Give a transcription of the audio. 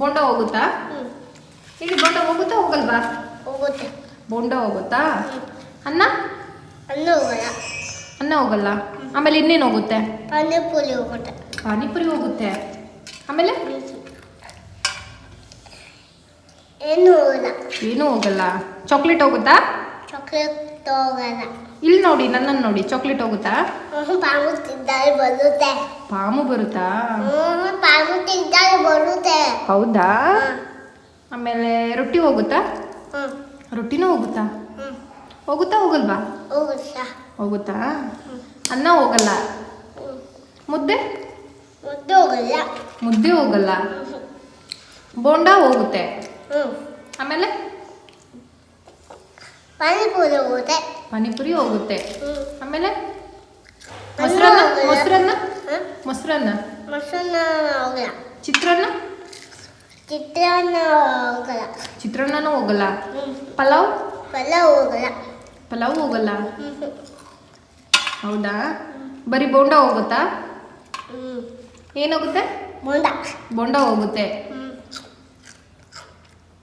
ಬೋಂಡ ಹೋಗುತ್ತಾ? ಹೇಳಿ, ಬೋಂಡ ಹೋಗುತ್ತಾ ಹೋಗಲ್ವಾ? ಹೋಗುತ್ತೆ. ಬೋಂಡ ಹೋಗುತ್ತಾ? ಅನ್ನ ಅನ್ನ ಹೋಗಲ್ಲ. ಅನ್ನ ಹೋಗಲ್ಲ. ಆಮೇಲೆ ಇನ್ನೇನು ಹೋಗುತ್ತೆ? ಪಾನಿಪುರಿ ಹೋಗುತ್ತೆ. ಪಾನಿಪುರಿ ಹೋಗುತ್ತೆ. ಆಮೇಲೆ ಏನು ಹೋಗಲ್ಲ. ಏನೂ ಹೋಗಲ್ಲ. ಚಾಕ್ಲೇಟ್ ಹೋಗುತ್ತಾ? ಚಾಕ್ಲೇಟ್ ಹೋಗಲ್ಲ. ಇಲ್ಲಿ ನೋಡಿ, ನನ್ನನ್ನು ನೋಡಿ, ಚಾಕ್ಲೇಟ್ ಹೋಗುತ್ತಾ? ಪಾಮು ತಿಂದರೆ ಬರುತ್ತೆ. ಪಾಮು ಬರುತ್ತಾ? ಪಾಮು ತಿಂದರೆ ಬರುತ್ತೆ. ಹೌದಾ? ಆಮೇಲೆ ರೊಟ್ಟಿ ಹೋಗುತ್ತಾ? ರೊಟ್ಟಿನೂ ಹೋಗುತ್ತಾ? ಹೋಗುತ್ತಾ ಹೋಗಲ್ವಾ? ಹೋಗುತ್ತಾ. ಹೋಗುತ್ತಾ? ಅನ್ನ ಹೋಗಲ್ಲ. ಮುದ್ದೆ? ಮುದ್ದೆ ಹೋಗಲ್ಲ. ಮುದ್ದೆ ಹೋಗಲ್ಲ. ಬೋಂಡ ಹೋಗುತ್ತೆ. ಆಮೇಲೆ ಪಾನಿಪುರಿ ಹೋಗುತ್ತೆ. ಪಾನಿಪುರಿ ಹೋಗುತ್ತೆ. ಆಮೇಲೆ ಅನ್ನ ಮೊಸರನ್ನ? ಹೋಗಲ್ಲ. ಮೊಸರನ್ನ? ಮೊಸರನ್ನ? ಮೊಸರನ್ನ ಹೋಗಲ್ಲ. ಚಿತ್ರಾನ್ನ? ಚಿತ್ರಾನ್ನ ಹೋಗಲ್ಲ. ಚಿತ್ರಾನ್ನನೂ ಹೋಗಲ್ಲ. ಪಲಾವ್? ಪಲಾವ್ ಹೋಗಲ್ಲ. ಪಲಾವ್ ಹೋಗಲ್ಲ. ಹೌದಾ? ಬರೀ ಬೋಂಡ ಹೋಗುತ್ತಾ? ಏನಾಗುತ್ತೆ? ಬೋಂಡ. ಬೋಂಡ ಹೋಗುತ್ತೆ.